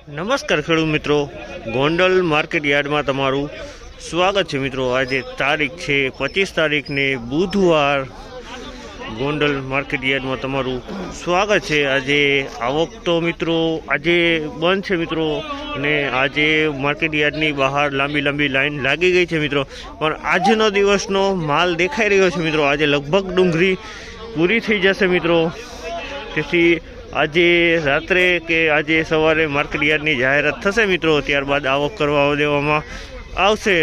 નમસ્કાર ખેડૂત મિત્રો, ગોંડલ માર્કેટ યાર્ડમાં તમારું સ્વાગત છે મિત્રો। આજે તારીખ છે 25 તારીખને બુધવાર। ગોંડલ માર્કેટ યાર્ડમાં તમારું સ્વાગત છે। આજે આવક તો મિત્રો આજે બંધ છે મિત્રો, અને આજે માર્કેટ યાર્ડની બહાર લાંબી લાઈન લાગી ગઈ છે મિત્રો, પણ આજનો દિવસનો માલ દેખાઈ રહ્યો છે મિત્રો। આજે લગભગ ડુંગળી પૂરી થઈ જશે મિત્રો, તેથી આજે રાત્રે કે આજે સવારે માર્કેટ યાર્ડની જાહેરાત થશે મિત્રો, ત્યારબાદ આવક કરવા દેવામાં આવશે।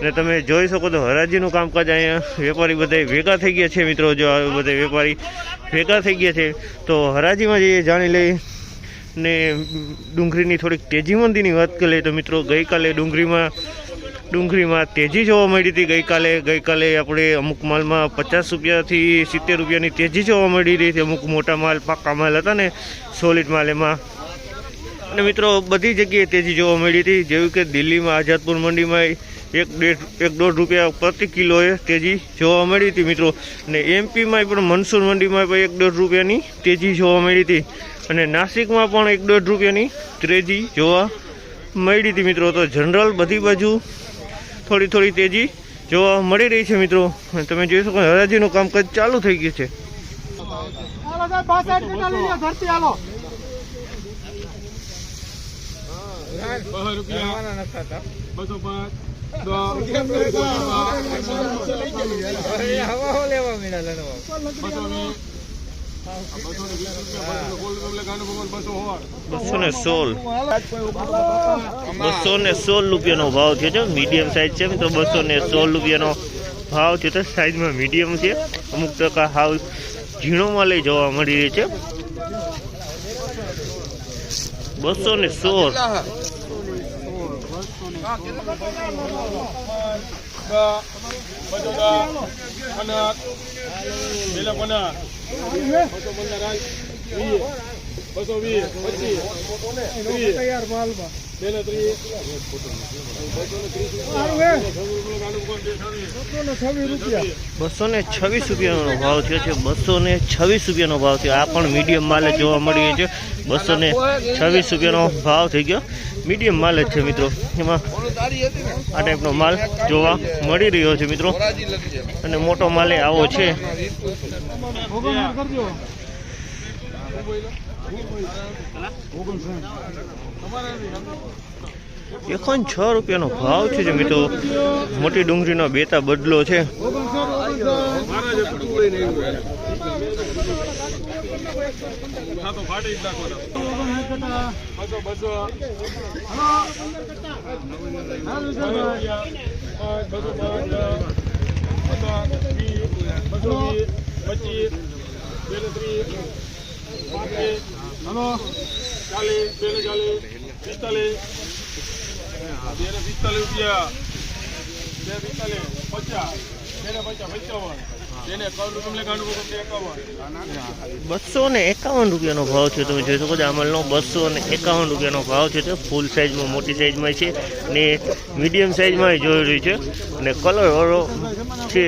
અને તમે જોઈ શકો તો હરાજીનું કામકાજ અહીંયા વેપારી બધા ભેગા થઈ ગયા છે મિત્રો। જો બધા વેપારી ભેગા થઈ ગયા છે તો હરાજીમાં જઈએ, જાણી લઈ ને ડુંગળીની થોડીક તેજી મંદીની વાત કરીએ તો મિત્રો ગઈકાલે ડુંગળીમાં તેજી જોવા મળી હતી। ગઈકાલે આપણે અમુક માલમાં 50 રૂપિયાથી 70 રૂપિયાની તેજી જોવા મળી રહી હતી। અમુક મોટા માલ પાકા માલ હતા ને સોલિડ માલ એમાં, અને મિત્રો બધી જગ્યાએ તેજી જોવા મળી હતી। જેવી કે દિલ્હીમાં આઝાદપુર મંડીમાં 1.5 રૂપિયા પ્રતિ કિલોએ તેજી જોવા મળી હતી મિત્રો, અને એમપીમાં પણ મનસુર મંડીમાં પણ 1.5 રૂપિયાની તેજી જોવા મળી હતી, અને નાસિકમાં પણ 1.5 રૂપિયાની તેજી જોવા મળી હતી મિત્રો। તો જનરલ બધી બાજુ થોડી તેજી જોવા મળી રહી છે મિત્રો। તમે જોઈ શકો હરાજીનું કામકાજ ચાલુ થઈ ગયું છે। ₹216 રૂપિયાનો ભાવ થયો છે। મીડિયમ સાઈઝ છે મિત્રો, 216 રૂપિયાનો ભાવ થયો છે। સાઈઝમાં મીડિયમ છે, અમુક ટકા હાવ ઝીણો માલ જોવા મળી રહી છે। 216 ₹226 રૂપિયાનો ભાવ થયો છે। 226 રૂપિયાનો ભાવ થયો। આ પણ મીડિયમ માલ જોવા મળી છે। 226 રૂપિયાનો ભાવ થઈ ગયો। મીડિયમ માલ જ છે મિત્રો, એમાં આ ટાઈપનો માલ જોવા મળી રહ્યો છે મિત્રો, અને મોટો માલે આવો છે। 6 રૂપિયાનો ભાવ છે મિત્રો। મોટી ડુંગળીનો બેતા બદલો છે। ₹251 રૂપિયાનો ભાવ છે। તમે જોઈ શકો છો આ માલનો 251 રૂપિયાનો ભાવ છે। ફૂલ સાઈઝમાં, મોટી સાઈઝમાં છે, ને મીડિયમ સાઈઝમાં જોઈ રહી છે, અને કલર વાળો છે।